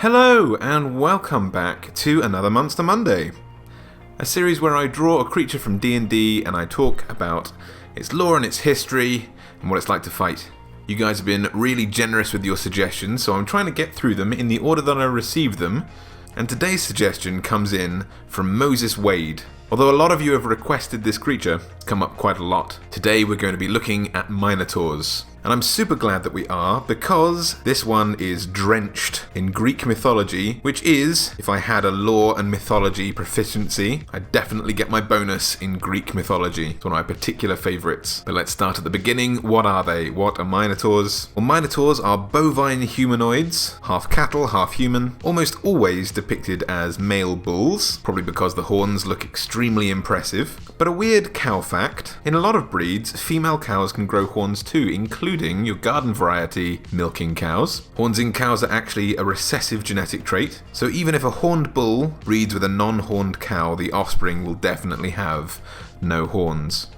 Hello and welcome back to another Monster Monday, a series where I draw a creature from D&D and I talk about its lore and its history and what it's like to fight. You guys have been really generous with your suggestions, so I'm trying to get through them in the order that I received them, and today's suggestion comes in from Moses Wade. Although a lot of you have requested this creature, it's come up quite a lot. Today we're going to be looking at Minotaurs. And I'm super glad that we are, because this one is drenched in Greek mythology, which is, if I had a lore and mythology proficiency, I'd definitely get my bonus in Greek mythology. It's one of my particular favourites. But let's start at the beginning. What are they? What are Minotaurs? Well, Minotaurs are bovine humanoids, half cattle, half human, almost always depicted as male bulls, probably because the horns look extremely impressive. But a weird cow fact, in a lot of breeds, female cows can grow horns too, including your garden variety milking cows. Horns in cows are actually a recessive genetic trait, so even if a horned bull breeds with a non-horned cow, the offspring will definitely have no horns.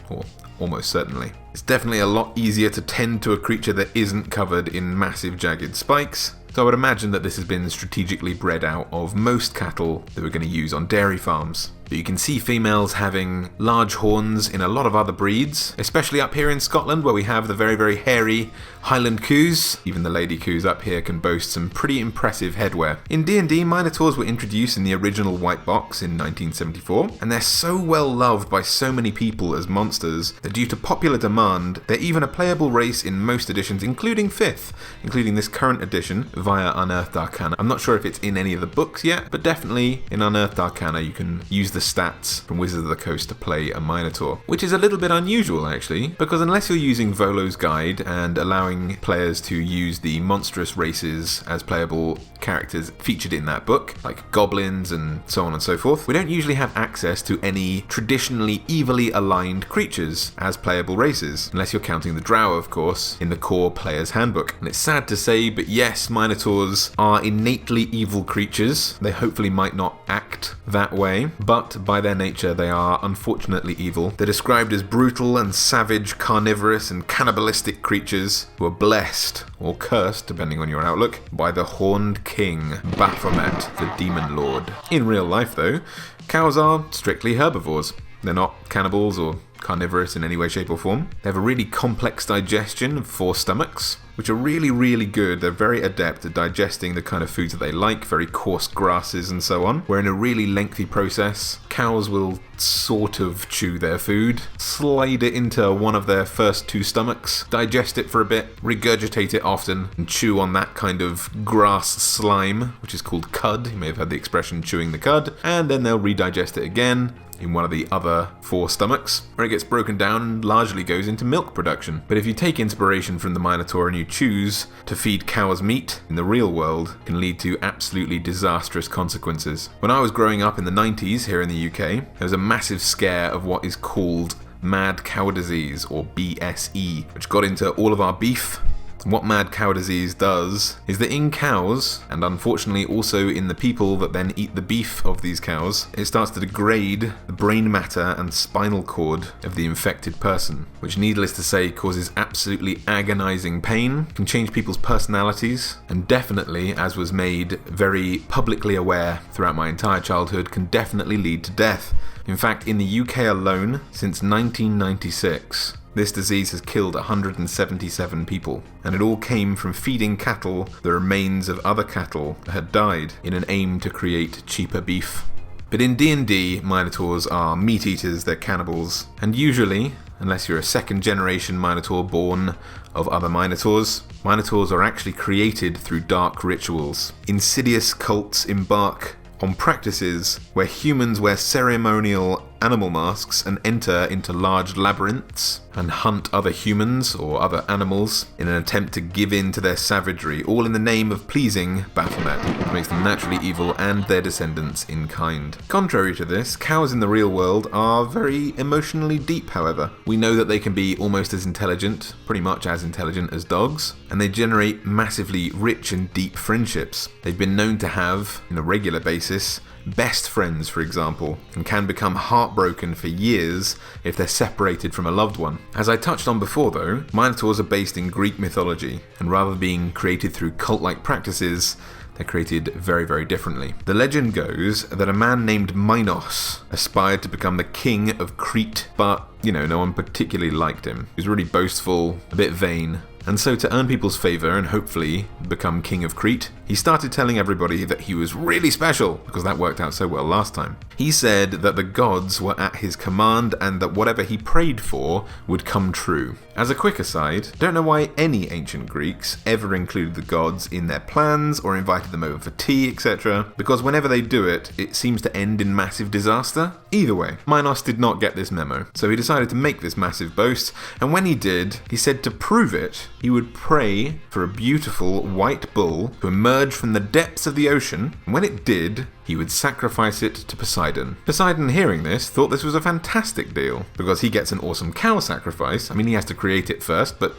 Or almost certainly. It's definitely a lot easier to tend to a creature that isn't covered in massive jagged spikes. So I would imagine that this has been strategically bred out of most cattle that we're going to use on dairy farms. But you can see females having large horns in a lot of other breeds, especially up here in Scotland where we have the very, very hairy Highland coos. Even the lady coos up here can boast some pretty impressive headwear. In D&D, Minotaurs were introduced in the original white box in 1974, and they're so well loved by so many people as monsters that due to popular demand, they're even a playable race in most editions, including 5th, including this current edition via Unearthed Arcana. I'm not sure if it's in any of the books yet, but definitely in Unearthed Arcana you can use the stats from Wizards of the Coast to play a Minotaur, which is a little bit unusual actually, because unless you're using Volo's Guide and allowing players to use the monstrous races as playable characters featured in that book, like goblins and so on and so forth, we don't usually have access to any traditionally evilly aligned creatures as playable races, unless you're counting the Drow, of course, in the core player's handbook. And it's sad to say, but yes, Minotaurs are innately evil creatures. They hopefully might not act that way, but by their nature they are unfortunately evil. They're described as brutal and savage, carnivorous and cannibalistic creatures who are blessed, or cursed depending on your outlook, by the Horned King, Baphomet, the Demon Lord. In real life though, cows are strictly herbivores. They're not cannibals or carnivorous in any way, shape or form. They have a really complex digestion of 4 stomachs, which are really, really good. They're very adept at digesting the kind of foods that they like, very coarse grasses and so on, where in a really lengthy process, cows will sort of chew their food, slide it into one of their first 2 stomachs, digest it for a bit, regurgitate it often, and chew on that kind of grass slime, which is called cud. You may have heard the expression chewing the cud, and then they'll redigest it again in one of the other 4 stomachs, where it gets broken down and largely goes into milk production. But if you take inspiration from the Minotaur and you choose to feed cows meat in the real world, it can lead to absolutely disastrous consequences. When I was growing up in the 90s here in the UK, there was a massive scare of what is called mad cow disease, or BSE, which got into all of our beef. What mad cow disease does is that in cows, and unfortunately also in the people that then eat the beef of these cows, it starts to degrade the brain matter and spinal cord of the infected person, which needless to say causes absolutely agonizing pain, can change people's personalities, and definitely, as was made very publicly aware throughout my entire childhood, can definitely lead to death. In fact, in the UK alone, since 1996, this disease has killed 177 people, and it all came from feeding cattle the remains of other cattle that had died in an aim to create cheaper beef. But in D&D, Minotaurs are meat eaters, they're cannibals, and usually, unless you're a second generation Minotaur born of other Minotaurs, Minotaurs are actually created through dark rituals. Insidious cults embark on practices where humans wear ceremonial animal masks and enter into large labyrinths and hunt other humans or other animals in an attempt to give in to their savagery, all in the name of pleasing Baphomet, which makes them naturally evil and their descendants in kind. Contrary to this, cows in the real world are very emotionally deep, however. We know that they can be almost as intelligent, pretty much as intelligent as dogs, and they generate massively rich and deep friendships. They've been known to have, on a regular basis, best friends, for example, and can become heartbroken for years if they're separated from a loved one. As I touched on before though, Minotaurs are based in Greek mythology, and rather than being created through cult-like practices, They're created very, very differently. The legend goes that a man named Minos aspired to become the king of Crete, but, no one particularly liked him. He was really boastful, a bit vain. And so to earn people's favour and hopefully become king of Crete, he started telling everybody that he was really special, because that worked out so well last time. He said that the gods were at his command and that whatever he prayed for would come true. As a quick aside, don't know why any ancient Greeks ever included the gods in their plans or invited them over for tea, etc., because whenever they do it, it seems to end in massive disaster. Either way, Minos did not get this memo, so he decided to make this massive boast, and when he did, he said to prove it, he would pray for a beautiful white bull to emerge from the depths of the ocean, and when it did, he would sacrifice it to Poseidon. Poseidon, hearing this, thought this was a fantastic deal, because he gets an awesome cow sacrifice. I mean, he has to create it first, but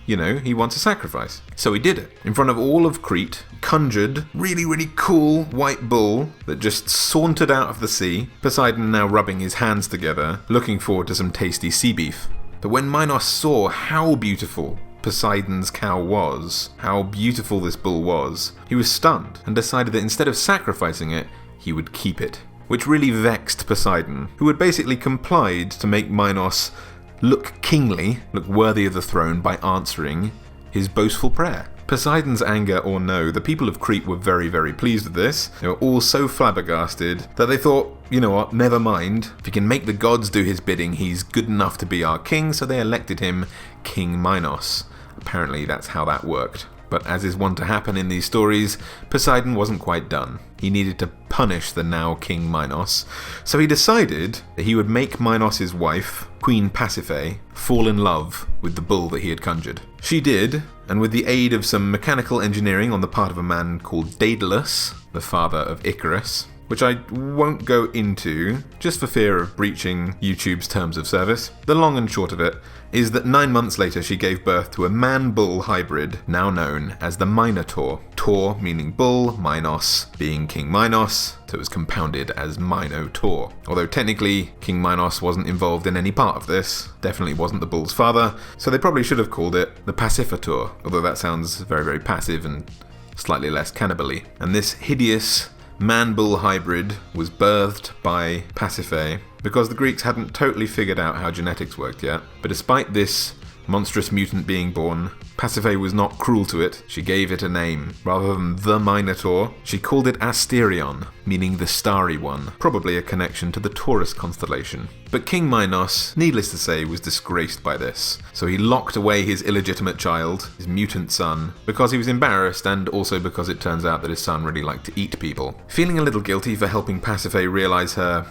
he wants a sacrifice. So he did it. In front of all of Crete, conjured, really, really cool white bull that just sauntered out of the sea, Poseidon now rubbing his hands together, looking forward to some tasty sea beef. But when Minos saw how beautiful Poseidon's cow was, how beautiful this bull was, he was stunned and decided that instead of sacrificing it, he would keep it. Which really vexed Poseidon, who had basically complied to make Minos look kingly, look worthy of the throne by answering his boastful prayer. Poseidon's anger or no, the people of Crete were very, very pleased with this. They were all so flabbergasted that they thought, you know what, never mind. If he can make the gods do his bidding, he's good enough to be our king, so they elected him King Minos. Apparently that's how that worked. But as is wont to happen in these stories, Poseidon wasn't quite done. He needed to punish the now King Minos, so he decided that he would make Minos' wife, Queen Pasiphae, fall in love with the bull that he had conjured. She did, and with the aid of some mechanical engineering on the part of a man called Daedalus, the father of Icarus, which I won't go into, just for fear of breaching YouTube's terms of service. The long and short of it is that 9 months later she gave birth to a man-bull hybrid, now known as the Minotaur. Tor meaning bull, Minos being King Minos, so it was compounded as Minotaur. Although technically, King Minos wasn't involved in any part of this, definitely wasn't the bull's father, so they probably should have called it the Pacificator, although that sounds very, very passive and slightly less cannibal-y. And this hideous man-bull hybrid was birthed by Pasiphae because the Greeks hadn't totally figured out how genetics worked yet. But despite this monstrous mutant being born, Pasiphae was not cruel to it. She gave it a name. Rather than the Minotaur, she called it Asterion, meaning the starry one, probably a connection to the Taurus constellation. But King Minos, needless to say, was disgraced by this, so he locked away his illegitimate child, his mutant son, because he was embarrassed and also because it turns out that his son really liked to eat people. Feeling a little guilty for helping Pasiphae realize her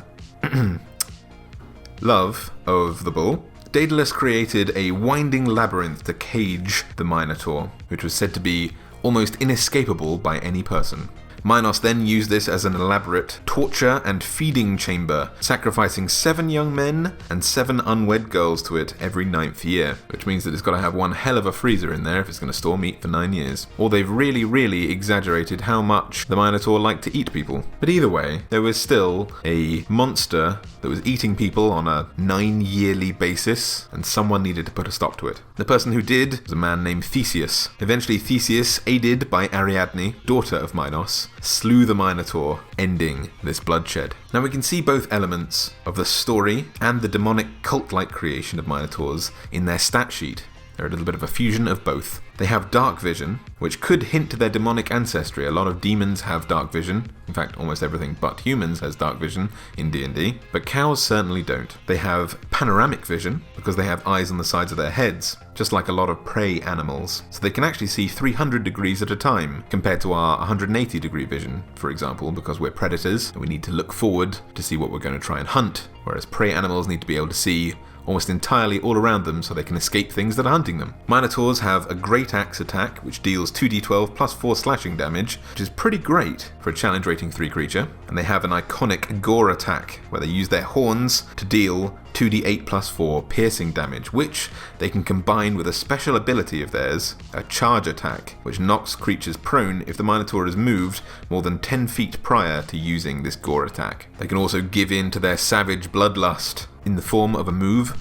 love of the bull, Daedalus created a winding labyrinth to cage the Minotaur, which was said to be almost inescapable by any person. Minos then used this as an elaborate torture and feeding chamber, sacrificing 7 young men and 7 unwed girls to it every 9th year, which means that it's got to have one hell of a freezer in there if it's going to store meat for 9 years. Or they've really, really exaggerated how much the Minotaur liked to eat people. But either way, there was still a monster that was eating people on a 9-yearly basis, and someone needed to put a stop to it. The person who did was a man named Theseus. Eventually Theseus, aided by Ariadne, daughter of Minos, slew the Minotaur, ending this bloodshed. Now we can see both elements of the story and the demonic cult-like creation of Minotaurs in their stat sheet. They're a little bit of a fusion of both. They have dark vision, which could hint to their demonic ancestry. A lot of demons have dark vision. In fact, almost everything but humans has dark vision in D&D, but cows certainly don't. They have panoramic vision, because they have eyes on the sides of their heads, just like a lot of prey animals. So they can actually see 300 degrees at a time, compared to our 180 degree vision, for example, because we're predators, and we need to look forward to see what we're going to try and hunt, whereas prey animals need to be able to see almost entirely all around them so they can escape things that are hunting them. Minotaurs have a great axe attack, which deals 2d12 plus 4 slashing damage, which is pretty great for a challenge rating 3 creature. And they have an iconic gore attack, where they use their horns to deal 2d8 plus 4 piercing damage, which they can combine with a special ability of theirs, a charge attack, which knocks creatures prone if the Minotaur is moved more than 10 feet prior to using this gore attack. They can also give in to their savage bloodlust in the form of a move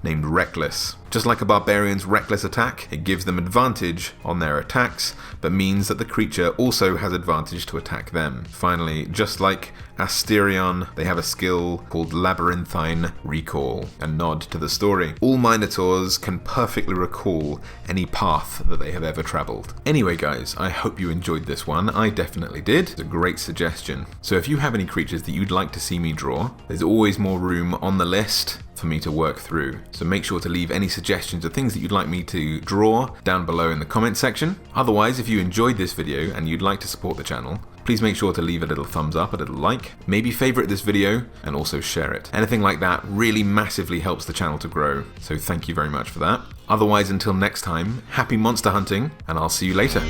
named Reckless. Just like a barbarian's reckless attack, it gives them advantage on their attacks, but means that the creature also has advantage to attack them. Finally, just like Asterion, they have a skill called Labyrinthine Recall, a nod to the story. All Minotaurs can perfectly recall any path that they have ever travelled. Anyway guys, I hope you enjoyed this one. I definitely did. It's a great suggestion. So if you have any creatures that you'd like to see me draw, there's always more room on the list for me to work through. So make sure to leave any suggestions of things that you'd like me to draw down below in the comment section. Otherwise, if you enjoyed this video and you'd like to support the channel, please make sure to leave a little thumbs up, a little like, maybe favourite this video, and also share it. Anything like that really massively helps the channel to grow, so thank you very much for that. Otherwise, until next time, happy monster hunting, and I'll see you later.